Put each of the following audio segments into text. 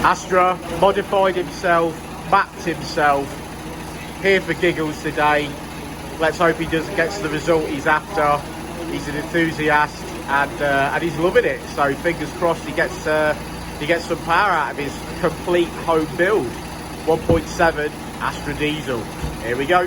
Astra modified himself, mapped himself, here for giggles today. Let's hope he gets the result he's after. He's an enthusiast and he's loving it. So fingers crossed he gets some power out of his complete home build. 1.7 Astra diesel. Here we go.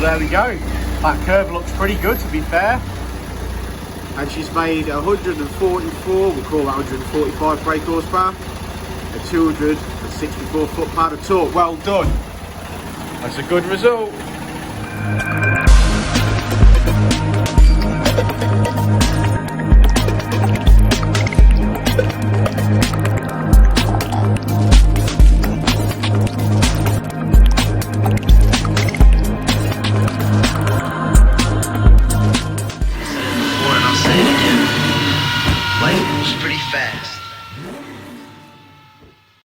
There we go. That curve looks pretty good, to be fair. And she's made 144, we'll call that 145 brake horsepower, and 264 foot-pound of torque. Well done. That's a good result.